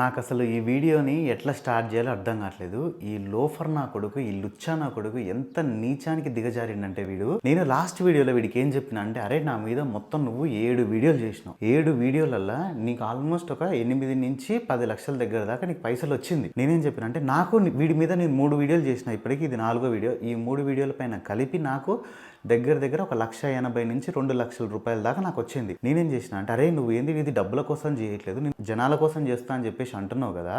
నాకసలు ఈ వీడియోని ఎట్లా స్టార్ట్ చేయాలో అర్థం కావట్లేదు. ఈ లోఫర్ నా కొడుకు, ఈ లుచ్చా నా కొడుకు ఎంత నీచానికి దిగజారిండంటే వీడు. నేను లాస్ట్ వీడియోలో వీడికి ఏం చెప్పినా అంటే, అరే నా మీద మొత్తం నువ్వు 7 వీడియోలు చేసినావు. 7 వీడియోలల్లో నీకు ఆల్మోస్ట్ ఒక 8 నుంచి 10 లక్షల దగ్గర దాకా నీకు పైసలు వచ్చింది. నేనేం చెప్పిన అంటే, నాకు వీడి మీద నేను 3 వీడియోలు చేసిన, ఇప్పటికీ ఇది 4వ వీడియో. ఈ 3 వీడియోల పైన కలిపి నాకు దగ్గర ఒక 1,80,000 నుంచి 2,00,000 రూపాయల దాకా నాకు వచ్చింది. నేనేం చేసిన అంటే, అరే నువ్వు ఏంది ఇది డబ్బుల కోసం చేయట్లేదు, నేను జనాల కోసం చేస్తా అని చెప్పేసి అంటున్నావు కదా.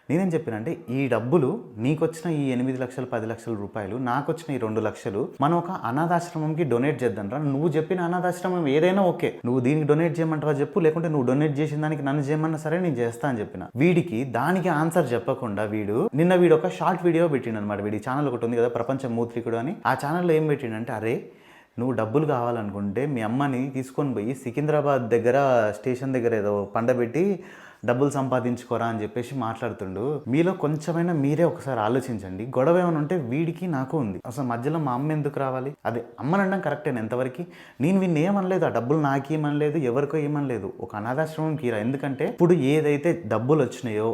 నేనేం చెప్పిన అంటే, ఈ డబ్బులు నీకొచ్చిన ఈ 8 లక్షలు 10 లక్షల రూపాయలు, నాకు వచ్చిన ఈ 2 లక్షలు మనం ఒక అనాథాశ్రమంకి డొనేట్ చేద్దాం రా. నువ్వు చెప్పిన అనాథాశ్రమం ఏదైనా ఓకే, నువ్వు దీనికి డొనేట్ చేయమంటావా చెప్పు, లేకుంటే నువ్వు డొనేట్ చేసిన దానికి నన్ను చేయమన్నా సరే నేను చేస్తా అని చెప్పిన. వీడికి దానికి ఆన్సర్ చెప్పకుండా వీడు ఒక షార్ట్ వీడియో పెట్టిండు అనమాట. వీడి ఛానల్ ఒకటి ఉంది కదా, ప్రపంచ మూత్రికుడు అని. ఆ ఛానల్లో ఏం పెట్టిండంటే, అరే నువ్వు డబ్బులు కావాలనుకుంటే మీ అమ్మని తీసుకొని పోయి సికింద్రాబాద్ దగ్గర స్టేషన్ దగ్గర ఏదో పండబెట్టి డబ్బులు సంపాదించుకోరా అని చెప్పేసి మాట్లాడుతుండు. మీలో కొంచెమైనా మీరే ఒకసారి ఆలోచించండి. గొడవ ఏమైనా ఉంటే వీడికి నాకు ఉంది, అసలు మధ్యలో మా అమ్మ ఎందుకు రావాలి? అదే అమ్మనడం కరెక్టేనా ఎంతవరకు? నేను వీడిని ఏమనలేదు, ఆ డబ్బులు నాకేమనలేదు, ఎవరికో ఏమనలేదు, ఒక అనాథాశ్రమంకి రా. ఎందుకంటే ఇప్పుడు ఏదైతే డబ్బులు వచ్చినాయో,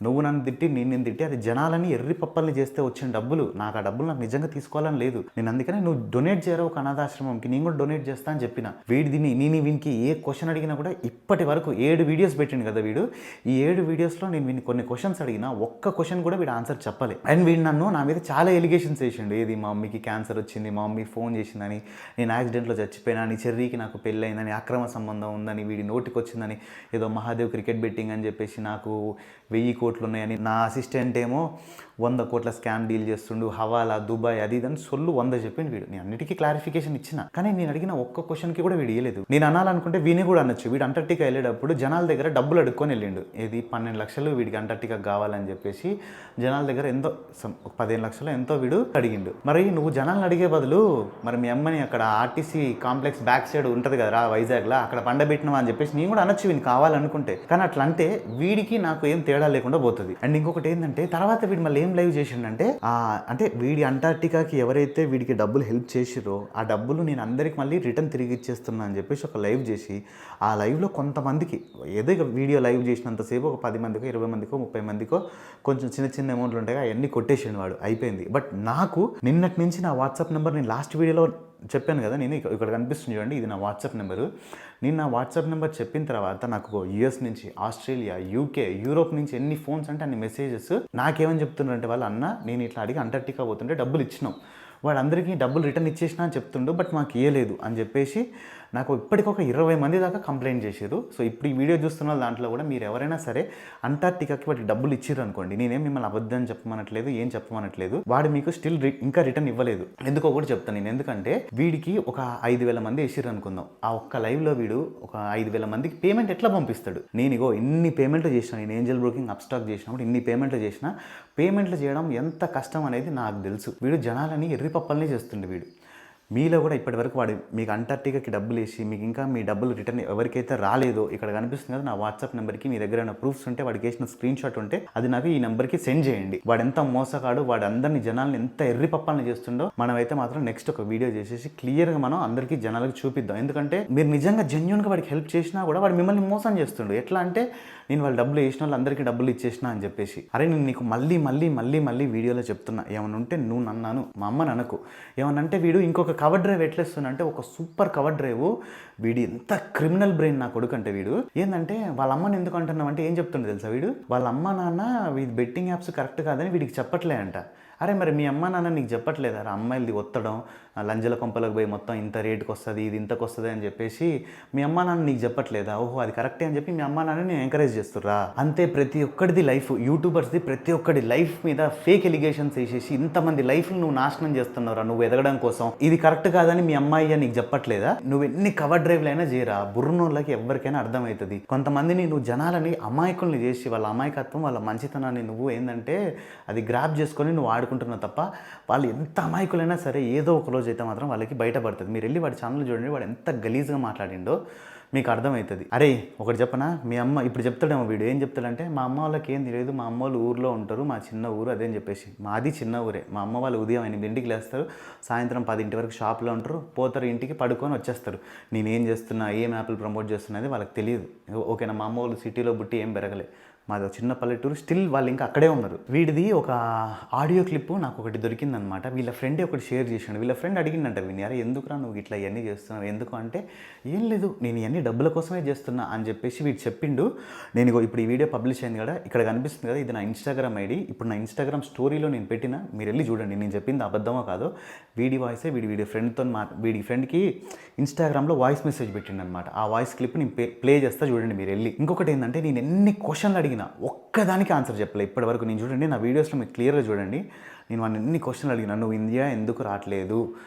నువ్వు నన్ను తిట్టి నేను తిట్టి అది జనాలని ఎర్రి పప్పల్ని చేస్తే వచ్చిన డబ్బులు. నాకు ఆ డబ్బులు నాకు నిజంగా తీసుకోవాలని లేదు. నేను అందుకనే నువ్వు డొనేట్ చేయరా ఒక అనాథాశ్రమంకి, నేను కూడా డొనేట్ చేస్తా అని చెప్పిన. వీనికి ఏ క్వశ్చన్ అడిగినా కూడా ఇప్పటి వరకు 7 వీడియోస్ పెట్టిండు కదా వీడు. ఈ 7 వీడియోస్లో నేను వీడిని కొన్ని క్వశ్చన్స్ అడిగినా ఒక్క క్వశ్చన్ కూడా వీడు ఆన్సర్ చెప్పలే. అండ్ వీడు నా మీద చాలా ఎలిగేషన్స్ వేసిండు. ఏది మా మమ్మీకి క్యాన్సర్ వచ్చింది, మా మమ్మీ ఫోన్ చేసిందని, నేను యాక్సిడెంట్లో చచ్చిపోయినా, నీ చెర్రీకి నాకు పెళ్ళయిందని, అక్రమ సంబంధం ఉందని, వీడి నోటికి వచ్చిందని, ఏదో మహాదేవ్ క్రికెట్ బెట్టింగ్ అని చెప్పేసి నాకు 1000 కోట్లు ఉన్నాయని, నా అసిస్టెంట్ ఏమో 100 కోట్ల స్కామ్ డీల్ చేస్తుండు, హవాలా, దుబాయ్, అది ఇదని సొల్లు 100 చెప్పిండు వీడు. నేను అన్నిటికీ క్లారిఫికేషన్ ఇచ్చిన, కానీ నేను అడిగిన ఒక్క క్వశ్చన్కి కూడా వీడు ఇవ్వలేదు. నేను అనాలనుకుంటే వీని కూడా అనొచ్చు. వీడు అంటార్టికా వెళ్ళేటప్పుడు జనాల దగ్గర డబ్బులు అడుక్కొని వెళ్ళిండు. ఏది 12 లక్షలు వీడికి అంటార్టికా కావాలని చెప్పేసి జనాల దగ్గర ఎంతో 15 లక్షలు ఎంతో వీడు అడిగిండు. మరి నువ్వు జనాలను అడిగే బదులు మరి మీ అమ్మని అక్కడ ఆర్టీసీ కాంప్లెక్స్ బ్యాక్ సైడ్ ఉంటుంది కదా వైజాగ్లో, అక్కడ పండబెట్టినవా అని చెప్పేసి నేను కూడా అనొచ్చు వీని కావాలనుకుంటే. కానీ అట్లా అంటే వీడికి నాకు ఏం తేడా లేకుండా పోతుంది. అండ్ ఇంకొకటి ఏంటంటే, తర్వాత వీడు మళ్ళీ ఏం లైవ్ చేసిండంటే, అంటే వీడి అంటార్టికాకి ఎవరైతే వీడికి డబ్బులు హెల్ప్ చేసిరో ఆ డబ్బులు నేను అందరికి మళ్ళీ రిటర్న్ తిరిగి ఇచ్చేస్తున్నా అని చెప్పేసి ఒక లైవ్ చేసి, ఆ లైవ్లో కొంతమందికి ఏదో వీడియో లైవ్ చేసినంతసేపు ఒక 10 మందికో 20 మందికో 30 మందికో కొంచెం చిన్న అమౌంట్లు ఉంటాయి, అవన్నీ కొట్టేసిండు వాడు, అయిపోయింది. బట్ నాకు నిన్నటి నుంచి నా వాట్సాప్ నెంబర్, నేను లాస్ట్ వీడియోలో చెప్పాను కదా, నేను ఇక్కడ కనిపిస్తుంది చూడండి, ఇది నా వాట్సాప్ నెంబరు. నేను నా వాట్సాప్ నెంబర్ చెప్పిన తర్వాత నాకు యూఎస్ నుంచి, ఆస్ట్రేలియా, యూకే, యూరోప్ నుంచి ఎన్ని ఫోన్స్ అంటే అన్ని మెసేజెస్. నాకేమని చెప్తున్నారంటే వాళ్ళు, అన్న నేను ఇట్లా అడిగి అంటార్టికా పోతుంటే డబ్బులు ఇచ్చినాం, వాడందరికీ డబ్బులు రిటర్న్ ఇచ్చేసినా అని చెప్తుండు, బట్ మాకు ఇవ్వలేదు అని చెప్పేసి నాకు ఇప్పటికొక 20 మంది దాకా కంప్లైంట్ చేశారు. సో ఇప్పుడు ఈ వీడియో చూస్తున్న దాంట్లో కూడా మీరు ఎవరైనా సరే అంటార్టికాకి వాటికి డబ్బులు ఇచ్చిర్రు అనుకోండి, నేనేం మిమ్మల్ని అబద్ధం చెప్పమనట్లేదు, ఏం చెప్పమనట్లేదు, వాడు మీకు స్టిల్ ఇంకా రిటర్న్ ఇవ్వలేదు. ఎందుకో కూడా చెప్తాను నేను. ఎందుకంటే వీడికి ఒక 5,000 మంది వేసిర్రు అనుకుందాం, ఆ ఒక్క లైవ్లో వీడు ఒక 5,000 మందికి పేమెంట్ ఎట్లా పంపిస్తాడు? నేను ఇగో ఇన్ని పేమెంట్లు చేసిన, నేను ఏంజల్ బ్రోకింగ్ అప్స్టాక్ చేసినప్పుడు ఇన్ని పేమెంట్లు చేసిన, పేమెంట్లు చేయడం ఎంత కష్టం అనేది నాకు తెలుసు. వీడు జనాలని ఎర్రిపప్పల్ని చేస్తుండే వీడు. మీలో కూడా ఇప్పటివరకు వాడు మీకు అంటార్టికాకి డబ్బులు వేసి మీకు ఇంకా మీ డబ్బులు రిటర్న్ ఎవరికైతే రాలేదో, ఇక్కడ కనిపిస్తుంది కదా నా వాట్సాప్ నెంబర్కి, మీ దగ్గర ప్రూఫ్స్ ఉంటే, వాడికి వేసిన స్క్రీన్ షాట్ ఉంటే అది నాకు ఈ నెంబర్కి సెండ్ చేయండి. వాడు ఎంత మోసగాడు, వాడు అందరినీ జనాలను ఎంత ఎర్రి పప్పాలని చేస్తుండో మనమైతే మాత్రం నెక్స్ట్ ఒక వీడియో చేసేసి క్లియర్గా మనం అందరికీ జనాలకు చూపిద్దాం. ఎందుకంటే మీరు నిజంగా జెన్యూన్గా వాడికి హెల్ప్ చేసినా కూడా వాడు మిమ్మల్ని మోసం చేస్తుండు. ఎట్లా అంటే, నేను వాళ్ళు డబ్బులు వేసిన వాళ్ళు అందరికీ డబ్బులు ఇచ్చేసిన అని చెప్పేసి. అరే నేను నీకు మళ్ళీ వీడియోలో చెప్తున్నా, ఏమన్నా ఉంటే నువ్వు నన్నాను, మా అమ్మని అనకు. ఏమనంటే వీడు ఇంకొక కవర్ డ్రైవ్ ఎట్లేస్తున్నా అంటే, ఒక సూపర్ కవర్ డ్రైవ్. వీడు ఎంత క్రిమినల్ బ్రెయిన్ నా కొడుకు అంటే, వీడు ఏంటంటే వాళ్ళ అమ్మని ఎందుకు అంటున్నావు అంటే ఏం చెప్తుండే తెలుసా, వీడు వాళ్ళ అమ్మ నాన్న వీడి బెట్టింగ్ యాప్స్ కరెక్ట్ కాదని వీడికి చెప్పట్లే అంట. అరే మరి మీ అమ్మ నాన్న నీకు చెప్పట్లేదా? అమ్మాయిలది ఒత్తడం, లంజల కొంపలకు పోయి మొత్తం ఇంత రేటుకి వస్తుంది, ఇది ఇంతకు వస్తుంది అని చెప్పేసి మీ అమ్మ నాన్న నీకు చెప్పట్లేదా? ఓహో అది కరెక్టే అని చెప్పి మీ అమ్మ నాన్న నేను ఎంకరేజ్ చేస్తుర్రా? అంతే, ప్రతి ఒక్కడిది లైఫ్, యూట్యూబర్స్ది ప్రతి ఒక్కడి లైఫ్ మీద ఫేక్ ఎలిగేషన్స్ వేసేసి ఇంతమంది లైఫ్లు నువ్వు నాశనం చేస్తున్నావురా నువ్వు ఎదగడం కోసం. ఇది కరెక్ట్ కాదని మీ అమ్మాయి నీకు చెప్పట్లేదా? నువ్వు ఎన్ని కవర్ డ్రైవ్లు అయినా చేయరా, బుర్రనోళ్ళకి ఎవరికైనా అర్థమవుతుంది. కొంతమందిని నువ్వు జనాలని అమాయకుల్ని చేసి వాళ్ళ అమాయకత్వం, వాళ్ళ మంచితనాన్ని నువ్వు ఏంటంటే అది గ్రాప్ చేసుకొని నువ్వు ఆడుకుంటున్నావు తప్ప, వాళ్ళు ఎంత అమాయకులైనా సరే ఏదో ఒక రోజు అయితే మాత్రం వాళ్ళకి బయటపడుతుంది. మీరు వెళ్ళి వాడి ఛానల్ చూడండి, వాడు ఎంత గలీజ్గా మాట్లాడిండో మీకు అర్థమవుతుంది. అరే ఒకటి చెప్పనా, మీ అమ్మ ఇప్పుడు చెప్తాడేమో వీడు, ఏం చెప్తాడంటే మా అమ్మ వాళ్ళకి ఏం తెలియదు, మా అమ్మ వాళ్ళు ఊర్లో ఉంటారు, మా చిన్న ఊరు అదే అని చెప్పేసి. మాది చిన్న ఊరే, మా అమ్మ వాళ్ళు ఉదయం 8ంటికి లేస్తారు, సాయంత్రం 10 వరకు షాప్లో ఉంటారు, పోతారు ఇంటికి, పడుకొని వచ్చేస్తారు. నేనేం చేస్తున్నా, ఏం యాప్లు ప్రమోట్ చేస్తున్నది వాళ్ళకి తెలియదు. ఓకేనా, మా అమ్మ వాళ్ళు సిటీలో బుట్టి ఏం పెరగలే, మాది ఒక చిన్న పల్లెటూరు, స్టిల్ వాళ్ళు ఇంకా అక్కడే ఉన్నారు. వీడిది ఒక ఆడియో క్లిప్ నాకు ఒకటి దొరికిందనమాట. వీళ్ళ ఫ్రెండే ఒకటి షేర్ చేసాడు. వీళ్ళ ఫ్రెండ్ అడిగిందంట వీడిని, అరే ఎందుకురా నువ్వు ఇట్లా ఇవన్నీ చేస్తున్నావు, ఎందుకు అంటే ఏం లేదు నేను ఇవన్నీ డబ్బుల కోసమే చేస్తున్నా అని చెప్పేసి వీడు చెప్పిండు. నేను ఇప్పుడు ఈ వీడియో పబ్లిష్ అయింది కదా, ఇక్కడ కనిపిస్తుంది కదా, ఇది నా ఇన్స్టాగ్రామ్ ఐడి. ఇప్పుడు నా ఇన్స్టాగ్రామ్ స్టోరీలో నేను పెట్టిన, మీరు వెళ్ళి చూడండి నేను చెప్పింది అబద్ధమో కాదో. వీడి వాయిసే వీడి ఫ్రెండ్తో వీడి ఫ్రెండ్కి ఇన్స్టాగ్రామ్లో వాయిస్ మెసేజ్ పెట్టిండు అనమాట. ఆ వాయిస్ క్లిప్ నేను ప్లే చేస్తా చూడండి మీరు వెళ్ళి. ఇంకొకటి ఏంటంటే నేను ఎన్ని క్వశ్చన్లు అడిగినా ఒక్కదానికి ఆన్సర్ చెప్పలేదు ఇప్పటి వరకు. నేను చూడండి నా వీడియోస్లో మీకు క్లియర్గా చూడండి, నేను వాడిని ఎన్ని క్వశ్చన్లు అడిగినా. నువ్వు ఇండియా ఎందుకు రావట్లేదు,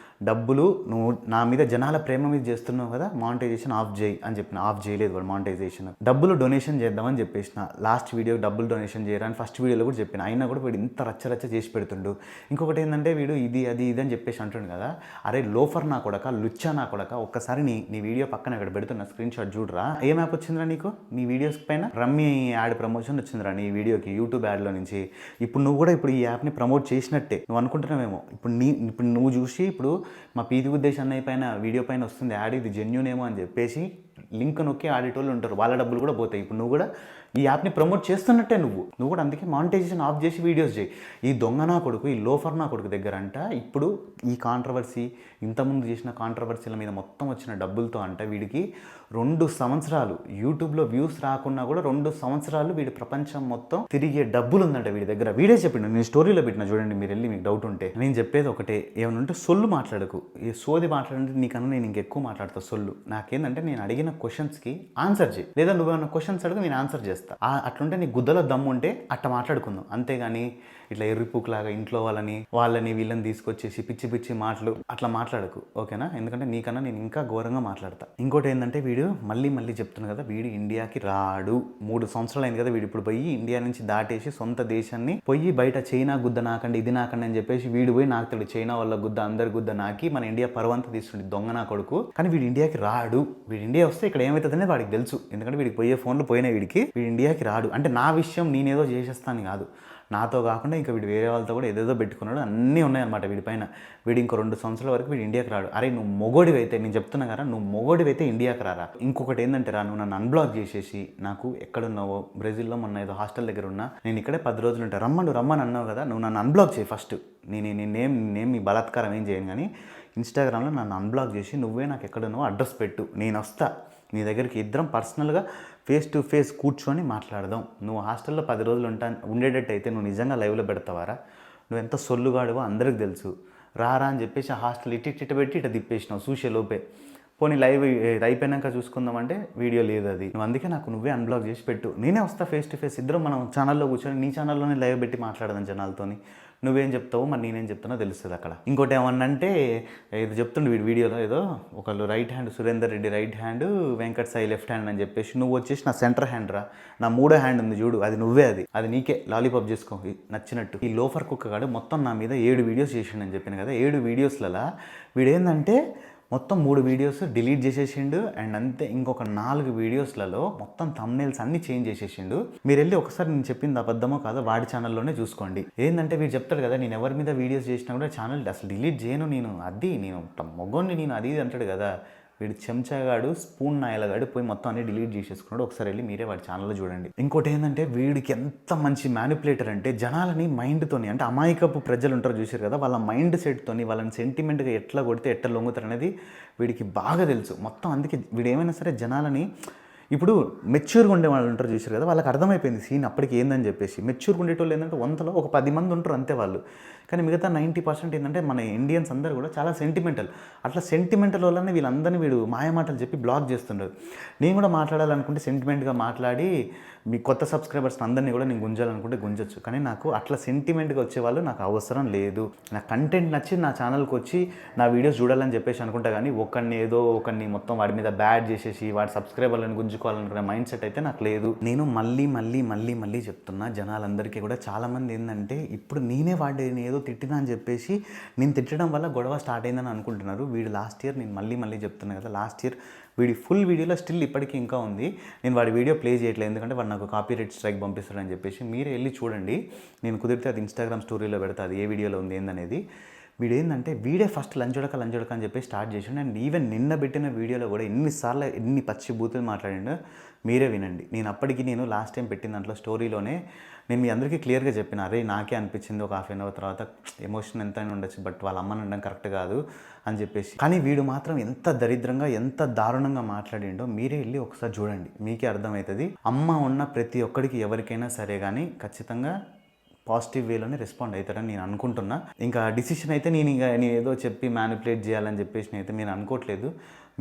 డబ్బులు నువ్వు నా మీద జనాల ప్రేమ మీద చేస్తున్నావు కదా, మానిటైజేషన్ ఆఫ్ చేయి అని చెప్పిన. ఆఫ్ చేయలేదు వాడు మానిటైజేషన్. డబ్బులు డొనేషన్ చేద్దామని చెప్పేసిన. లాస్ట్ వీడియో డబ్బులు డొనేషన్ చేయరా అని ఫస్ట్ వీడియోలో కూడా చెప్పిన. అయినా కూడా వీడు ఇంత రచ్చ చేసి పెడుతుండు. ఇంకొకటి ఏంటంటే వీడు ఇది అని చెప్పేసి అంటుండు కదా, అరే లోఫర్ నా కొడక, లుచ్చా నా కొడక, ఒక్కసారి నీ వీడియో పక్కన ఇక్కడ పెడుతున్న స్క్రీన్ షాట్ చూడరా. ఏం యాప్ వచ్చిందిరా నీకు నీ వీడియోస్ పైన? రమ్మీ యాడ్ ప్రమోషన్ వచ్చిందిరా నీ వీడియోకి యూట్యూబ్ యాడ్లో నుంచి. ఇప్పుడు నువ్వు కూడా ఇప్పుడు ఈ యాప్ని ప్రమోట్ చేసినట్టే నువ్వు అనుకుంటున్నావేమో. ఇప్పుడు నువ్వు చూసి ఇప్పుడు మా పీతి ఉద్దేశం అన్నయ్య పైన వీడియో పైన వస్తుంది యాడ్, ఇది జెన్యూన్ ఏమో అని చెప్పేసి లింక్ నొక్కి ఆడేటోళ్ళు ఉంటారు, వాళ్ళ డబ్బులు కూడా పోతాయి. ఇప్పుడు నువ్వు కూడా ఈ యాప్ని ప్రమోట్ చేస్తున్నట్టే నువ్వు కూడా. అందుకే మానిటైజేషన్ ఆఫ్ చేసి వీడియోస్ చేయి. ఈ దొంగ నా కొడుకు, ఈ లోఫర్ నా కొడుకు దగ్గర అంట ఇప్పుడు ఈ కాంట్రవర్సీ, ఇంతకుముందు చేసిన కాంట్రవర్సీల మీద మొత్తం వచ్చిన డబ్బులతో అంట వీడికి 2 సంవత్సరాలు యూట్యూబ్లో వ్యూస్ రాకున్నా కూడా 2 సంవత్సరాలు వీడి ప్రపంచం మొత్తం తిరిగే డబ్బులు ఉందంట వీడి దగ్గర. వీడే చెప్పిండు, నేను స్టోరీలో పెట్టిన చూడండి మీరు వెళ్ళి, మీకు డౌట్ ఉంటే. నేను చెప్పేది ఒకటే, ఏమనంటే సొల్లు మాట్లాడకు. ఈ సోది మాట్లాడంటే నీకన్నా నేను ఇంకెక్కువ మాట్లాడతా సొల్లు. నాకేందంటే నేను అడిగిన క్వశ్చన్స్కి ఆన్సర్ చేయి, లేదా నువ్వేమన్నా క్వశ్చన్స్ అడుగు నేను ఆన్సర్ చేస్తాను. అట్లుంటే నీ గుద్దలో దమ్ము ఉంటే అట్ట మాట్లాడుకుందాం, అంతేగాని ఇట్లా ఎర్రిపుకులాగా ఇంట్లో వాళ్ళని వీళ్ళని తీసుకొచ్చేసి పిచ్చి మాటలు అట్లా మాట్లాడకు, ఓకేనా? ఎందుకంటే నీకన్నా నేను ఇంకా ఘోరంగా మాట్లాడతా. ఇంకోటి ఏంటంటే వీడు మళ్ళీ చెప్తున్నా కదా, వీడు ఇండియాకి రాడు. 3 సంవత్సరాలు అయింది కదా వీడు ఇప్పుడు పోయి ఇండియా నుంచి దాటేసి సొంత దేశాన్ని పోయి బయట చైనా గుద్ద నాకండి ఇది నాకండి అని చెప్పేసి వీడు పోయి నాకుతాడు. చైనా వాళ్ళ గుద్ద అందరి గుద్ద నాకి మన ఇండియా పరువంతా తీస్తుండే దొంగ నా కొడుకు. కానీ వీడు ఇండియాకి రాడు. వీడు ఇండియా వస్తే ఇక్కడ ఏమవుతుందనే వాడికి తెలుసు. ఎందుకంటే వీడికి పోయే ఫోన్లు పోయినాయి, వీడు ఇండియాకి రాడు. అంటే నా విషయం నేనేదో చేసేస్తాను కాదు, నాతో కాకుండా ఇంకా వీడు వేరే వాళ్ళతో కూడా ఏదేదో పెట్టుకున్నాడు, అన్నీ ఉన్నాయన్నమాట వీడి పైన. వీడు ఇంకో 2 సంవత్సరాల వరకు వీడు ఇండియాకి రాడు. అరే నువ్వు మొగోడివైతే, నేను చెప్తున్నా కదా, నువ్వు మొగోడివైతే ఇండియాకి రారా. ఇంకొకటి ఏంటంటే నువ్వు నన్ను అన్బ్లాక్ చేసేసి నాకు ఎక్కడున్నావో బ్రెజిల్లో మొన్న ఏదో హాస్టల్ దగ్గర ఉన్నా, నేను ఇక్కడే 10 రోజులు ఉంటాను, రమ్మని అన్నావు కదా, నువ్వు నన్ను అన్బ్లాక్ చేయి ఫస్ట్. నేనేం మీ బలాత్కారం ఏం చేయను, కానీ ఇన్స్టాగ్రామ్లో నన్ను అన్బ్లాక్ చేసి నువ్వే నాకు ఎక్కడున్నావో అడ్రస్ పెట్టు, నేను వస్తా నీ దగ్గరికి, ఇద్దరం పర్సనల్గా ఫేస్ టు ఫేస్ కూర్చొని మాట్లాడదాం. నువ్వు హాస్టల్లో 10 రోజులు ఉండేటట్టు అయితే నువ్వు నిజంగా లైవ్లో పెడతావారా? నువ్వు ఎంత సొల్లుగాడువో అందరికి తెలుసు. రారా అని చెప్పేసి ఆ హాస్టల్ ఇట్ట పెట్టి ఇట్ట తిప్పేసినావు చూసే లోపే. పోనీ లైవ్ అయిపోయినాక చూసుకుందామంటే వీడియో లేదు అది. నువ్వు అందుకే నువ్వే అన్బ్లాక్ చేసి పెట్టు, నేనే వస్తా ఫేస్ టు ఫేస్, ఇద్దరం మనం ఛానల్లో కూర్చొని నీ ఛానల్లోనే లైవ్ పెట్టి మాట్లాడదాం జనాలతోని. నువ్వేం చెప్తావు మరి నేనేం చెప్తానో తెలుస్తుంది అక్కడ. ఇంకోటి ఏమన్నంటే ఇది చెప్తుండే వీడియోలో ఏదో ఒకళ్ళు right hand Surender Reddy right hand, Venkat Sai left hand అని చెప్పేసి, నువ్వు వచ్చేసి నా సెంటర్ హ్యాండ్ రా, నా 3వ హ్యాండ్ ఉంది చూడు, అది నువ్వే, అది నీకే లాలీపాప్ చేసుకో నచ్చినట్టు. ఈ లోఫర్ కుక్కగాడు మొత్తం నా మీద 7 వీడియోస్ చేసిండని చెప్పాను కదా. 7 వీడియోస్లలో వీడేందంటే మొత్తం 3 వీడియోస్ డిలీట్ చేసేసిండు. అండ్ అంతే ఇంకొక 4 వీడియోస్లలో మొత్తం థంబ్నెయిల్స్ అన్ని చేంజ్ చేసేసిండు. మీరు వెళ్ళి ఒకసారి నేను చెప్పింది అబద్ధమో కాదో వాడి ఛానల్లోనే చూసుకోండి. ఏంటంటే వీడు చెప్తాడు కదా, నేను ఎవరి మీద వీడియోస్ చేసినా కూడా ఛానల్ అసలు డిలీట్ చేయను నేను, నేను మొగ్గోని నేను అది అంటాడు కదా. వీడు చెంచాగాడు, స్పూన్ నాయలగాడు పోయి మొత్తం అన్ని డిలీట్ చేసేసుకున్నాడు. ఒకసారి వెళ్ళి మీరే వాడి ఛానల్లో చూడండి. ఇంకోటి ఏంటంటే వీడికి ఎంత మంచి మ్యానిపులేటర్ అంటే, జనాలని మైండ్తోని, అంటే అమాయకపు ప్రజలు ఉంటారు చూసారు కదా, వాళ్ళ మైండ్ సెట్తోని వాళ్ళని సెంటిమెంట్గా ఎట్లా కొడితే ఎట్లా లొంగుతారు అనేది వీడికి బాగా తెలుసు మొత్తం. అందుకే వీడు ఏమైనా సరే జనాలని, ఇప్పుడు మెచ్యూర్గా ఉండే వాళ్ళు ఉంటారు చూసారు కదా, వాళ్ళకి అర్థమైపోయింది సీన్ అప్పటికి ఏందని చెప్పేసి. మెచ్యూర్గా ఉండేటోళ్ళు ఏంటంటే 100లో ఒక 10 మంది ఉంటారు అంతే వాళ్ళు. కానీ మిగతా 90% ఏంటంటే మన ఇండియన్స్ అందరూ కూడా చాలా సెంటిమెంటల్. అట్లా సెంటిమెంటల్ వల్లనే వీళ్ళందరినీ వీడు మాయమాటలు చెప్పి బ్లాక్ చేస్తుండరు. నేను కూడా మాట్లాడాలనుకుంటే సెంటిమెంట్గా మాట్లాడి మీ కొత్త సబ్స్క్రైబర్స్ అందరినీ కూడా నేను గుంజాలనుకుంటే గుంజొచ్చు. కానీ నాకు అట్లా సెంటిమెంట్గా వచ్చేవాళ్ళు నాకు అవసరం లేదు. నా కంటెంట్ నచ్చి నా ఛానల్కి వచ్చి నా వీడియోస్ చూడాలని చెప్పేసి అనుకుంటా, కానీ ఒకరిని మొత్తం వాడి మీద బ్యాడ్ చేసేసి వాడి సబ్స్క్రైబర్లను గుంజుకోవాలనుకునే మైండ్ సెట్ అయితే నాకు లేదు. నేను మళ్ళీ చెప్తున్నా జనాలందరికీ కూడా, చాలామంది ఏంటంటే ఇప్పుడు నేనే వాడిని ఏదో తిట్టినా అని చెప్పేసి నేను తిట్టడం వల్ల గొడవ స్టార్ట్ అయిందని అనుకుంటున్నారు. వీడు లాస్ట్ ఇయర్, నేను మళ్ళీ చెప్తున్నా కదా, లాస్ట్ ఇయర్ వీడి ఫుల్ వీడియోలో స్టిల్ ఇప్పటికీ ఇంకా ఉంది. నేను వాడి వీడియో ప్లే చేయట్లేదు ఎందుకంటే వాడు నాకు కాపీరైట్ స్ట్రైక్ పంపిస్తాడని చెప్పేసి. మీరే వెళ్ళి చూడండి, నేను కుదిరితే అది ఇన్స్టాగ్రామ్ స్టోరీలో పెడతా, అది ఏ వీడియోలో ఉంది ఏందనేది. వీడు ఏంటంటే వీడే ఫస్ట్ లంచొడక అని చెప్పి స్టార్ట్ చేసిండు. అండ్ ఈవెన్ నిన్న పెట్టిన వీడియోలో కూడా ఎన్నిసార్లు ఎన్ని పచ్చి బూతులు మాట్లాడిండో మీరే వినండి. నేను లాస్ట్ టైం పెట్టిన దాంట్లో స్టోరీలోనే నేను మీ అందరికీ క్లియర్గా చెప్పిన, అరే నాకే అనిపించింది ఒక హాఫ్ అన్ అవర్ తర్వాత ఎమోషన్ ఎంత అయినా ఉండొచ్చు, బట్ వాళ్ళ అమ్మని అనడం కరెక్ట్ కాదు అని చెప్పేసి. కానీ వీడు మాత్రం ఎంత దరిద్రంగా ఎంత దారుణంగా మాట్లాడిండో మీరే వెళ్ళి ఒకసారి చూడండి, మీకే అర్థమవుతుంది. అమ్మ ఉన్న ప్రతి ఒక్కడికి ఎవరికైనా సరే కానీ ఖచ్చితంగా పాజిటివ్ వేలోనే రెస్పాండ్ అవుతారని నేను అనుకుంటున్నా. ఇంకా డిసిషన్ అయితే నేను ఏదో చెప్పి మ్యానిపులేట్ చేయాలని చెప్పేసి అయితే నేను అనుకోవట్లేదు.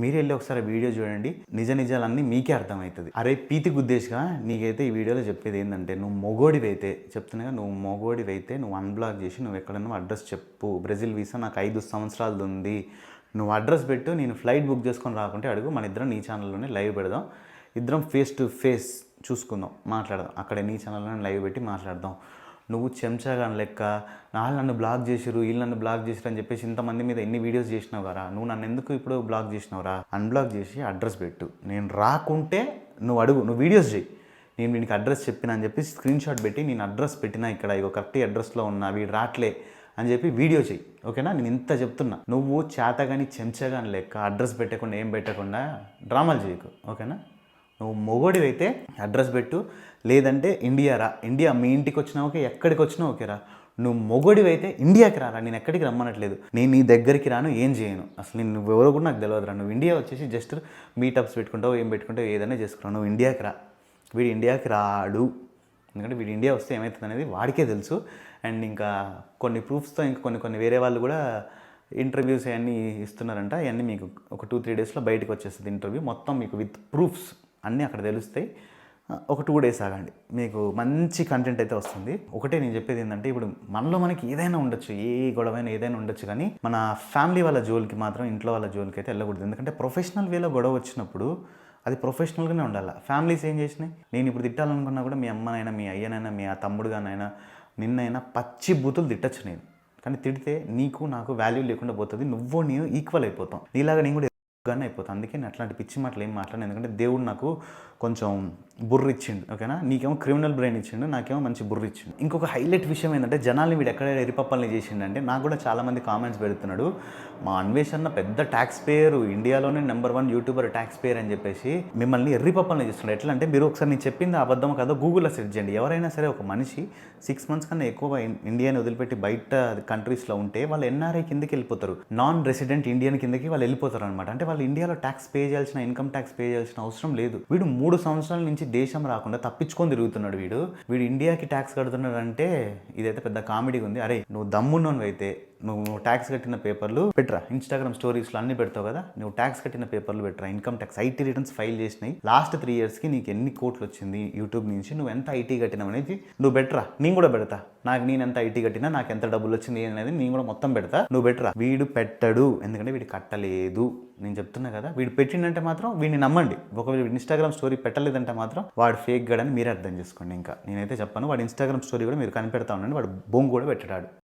మీరు వెళ్ళి ఒకసారి వీడియో చూడండి, నిజాలన్నీ మీకే అర్థమవుతుంది. అరే పీతి గుద్దేష్గా నీకైతే ఈ వీడియోలో చెప్పేది ఏంటంటే, నువ్వు మొగోడివైతే చెప్తున్నాగా, నువ్వు అన్బ్లాక్ చేసి నువ్వు ఎక్కడన్నా అడ్రస్ చెప్పు. బ్రెజిల్ వీసా నాకు 5 సంవత్సరాలది ఉంది, నువ్వు అడ్రస్ పెట్టు, నేను ఫ్లైట్ బుక్ చేసుకొని రాకుంటే అడుగు, మన ఇద్దరం నీ ఛానల్లోనే లైవ్ పెడదాం, ఇద్దరం ఫేస్ టు ఫేస్ చూసుకుందాం, మాట్లాడదాం, అక్కడే నీ ఛానల్లోనే లైవ్ పెట్టి మాట్లాడదాం. నువ్వు చెంచాగా లెక్క నన్ను బ్లాక్ చేసిరు, వీళ్ళు నన్ను బ్లాక్ చేసిరు అని చెప్పేసి ఇంతమంది మీద ఎన్ని వీడియోస్ చేసినావు కదా, నువ్వు నన్ను ఎందుకు ఇప్పుడు బ్లాక్ చేసినావురా? అన్బ్లాక్ చేసి అడ్రస్ పెట్టు, నేను రాకుంటే నువ్వు అడుగు, నువ్వు వీడియోస్ చేయి, నేను వీడికి అడ్రస్ చెప్పినా అని చెప్పి స్క్రీన్ షాట్ పెట్టి నేను అడ్రస్ పెట్టినా ఇక్కడ ఇగో కరెక్ట్ అడ్రస్లో ఉన్నా, వీడు రాట్లే అని చెప్పి వీడియో చేయి, ఓకేనా? నేను ఇంత చెప్తున్నా. నువ్వు చేతగాని చెంచగాని లెక్క అడ్రస్ పెట్టకుండా ఏం పెట్టకుండా డ్రామాలు చేయకు, ఓకేనా? నువ్వు మొగోడివైతే అడ్రస్ పెట్టు, లేదంటే ఇండియా రా. ఇండియా మీ ఇంటికి వచ్చినా ఓకే, ఎక్కడికి వచ్చినా ఓకేరా. నువ్వు మొగోడివైతే ఇండియాకి రారా, నేను ఎక్కడికి రమ్మనట్లేదు, నేను నీ దగ్గరికి రాను, ఏం చేయను, అసలు నువ్వు ఎవరో కూడా నాకు తెలియదురా. నువ్వు ఇండియా వచ్చేసి జస్ట్ మీటప్స్ పెట్టుకుంటావు, ఏం పెట్టుకుంటావు, ఏదైనా చేసుకున్నావు, నువ్వు ఇండియాకి రా. వీడు ఇండియాకి రాడు, ఎందుకంటే వీడు ఇండియా వస్తే ఏమవుతుంది అనేది వాడికే తెలుసు. అండ్ ఇంకా కొన్ని ప్రూఫ్స్తో ఇంకా కొన్ని వేరే వాళ్ళు కూడా ఇంటర్వ్యూస్ అవన్నీ ఇస్తున్నారంట. అవన్నీ మీకు ఒక 2-3 డేస్లో బయటకు వచ్చేస్తుంది ఇంటర్వ్యూ మొత్తం, మీకు విత్ ప్రూఫ్స్ అన్నీ అక్కడ తెలుస్తాయి. ఒక 2 డేస్ ఆగండి, మీకు మంచి కంటెంట్ అయితే వస్తుంది. ఒకటే నేను చెప్పేది ఏంటంటే, ఇప్పుడు మనకి ఏదైనా ఉండొచ్చు, ఏ గొడవైనా ఏదైనా ఉండొచ్చు, కానీ మన ఫ్యామిలీ వాళ్ళ జోలికి మాత్రం, ఇంట్లో వాళ్ళ జోలికి అయితే వెళ్ళకూడదు. ఎందుకంటే ప్రొఫెషనల్ వేలో గొడవ వచ్చినప్పుడు అది ప్రొఫెషనల్గానే ఉండాలి. ఫ్యామిలీస్ ఏం చేసినాయి, నేను ఇప్పుడు తిట్టాలనుకున్నా కూడా మీ అమ్మనైనా మీ అయ్యనైనా మీ తమ్ముడుగానైనా నిన్నైనా పచ్చి బూతులు తిట్టచ్చు నేను, కానీ తిడితే నీకు నాకు వాల్యూ లేకుండా పోతుంది, నేను ఈక్వల్ అయిపోతాం, నీలాగా నేను కూడా గానే అయిపోతుంది. అందుకే నేను అట్లాంటి పిచ్చి మాటలు ఏం మాట్లాడను, ఎందుకంటే దేవుడు నాకు కొంచెం బుర్ర ఇచ్చిండు, ఓకేనా? నీకేమో క్రిమినల్ బ్రెయిన్ ఇచ్చిండు, నాకేమో మంచి బుర్ర ఇచ్చిండు. ఇంకొక హైలైట్ విషయం ఏంటంటే, జనాల్ని వీడు ఎక్కడ ఎరిపప్పల్ని చేసిండంటే, నాకు కూడా చాలామంది కామెంట్స్ పెడుతున్నాడు, మా అన్వేషణ పెద్ద ట్యాక్స్ పేయర్, ఇండియాలోనే నెంబర్ 1 యూట్యూబర్ ట్యాక్స్ పేయర్ అని చెప్పేసి మిమ్మల్ని ఎర్రిపప్పల్ని చేస్తున్నాడు. ఎట్లా అంటే, మీరు ఒకసారి నేను చెప్పింది అబద్ధం కదా గూగుల్లో సెర్చ్ చేయండి. ఎవరైనా సరే ఒక మనిషి 6 మంత్స్ కన్నా ఎక్కువ ఇండియాని వదిలిపెట్టి బయట కంట్రీస్లో ఉంటే వాళ్ళు ఎన్ఆర్ఐ కిందకి వెళ్ళిపోతారు, నాన్ రెసిడెంట్ ఇండియన్ కిందకి వాళ్ళు వెళ్ళిపోతారు అనమాట. అంటే వాళ్ళు ఇండియాలో ట్యాక్స్ పే చేయాల్సిన, ఇన్కమ్ ట్యాక్స్ పే చేయాల్సిన అవసరం లేదు. వీడు 3 సంవత్సరాల నుంచి దేశం రాకుండా తప్పించుకొని తిరుగుతున్నాడు. వీడు ఇండియాకి ట్యాక్స్ కడుతున్నాడు అంటే ఇదైతే పెద్ద కామెడీ ఉంది. అరే నువ్వు దమ్మున్నోను అయితే నువ్వు ట్యాక్స్ కట్టిన పేపర్లు పెట్టరా, ఇన్స్టాగ్రామ్ స్టోరీస్లో అన్ని పెడతావు కదా, నువ్వు ట్యాక్స్ కట్టిన పేపర్లు పెట్టరా, income tax IT returns file చేసినాయి, లాస్ట్ 3 ఇయర్స్కి నీకు ఎన్ని కోట్లు వచ్చింది యూట్యూబ్ నుంచి, నువ్వు ఎంత ఐటీ కట్టినావు అనేది నువ్వు బెటరా. నేను కూడా పెడతా, నేను ఎంత ఐటీ కట్టినా, నాకు ఎంత డబ్బులు వచ్చింది అనేది నేను కూడా మొత్తం పెడతా, నువ్వు బెటరా. వీడు పెట్టడు, ఎందుకంటే వీడు కట్టలేదు. నేను చెప్తున్నా కదా, వీడు పెట్టిండంటే మాత్రం వీడిని నమ్మండి. ఒకవేళ ఇన్స్టాగ్రామ్ స్టోరీ పెట్టలేదంటే మాత్రం వాడు ఫేక్ గడని మీరే అర్థం చేసుకోండి. ఇంకా నేనైతే చెప్పాను, వాడు ఇన్స్టాగ్రామ్ స్టోరీ కూడా మీరు కనిపెడతా ఉండండి, వాడు బొంగు కూడా పెట్టాడు.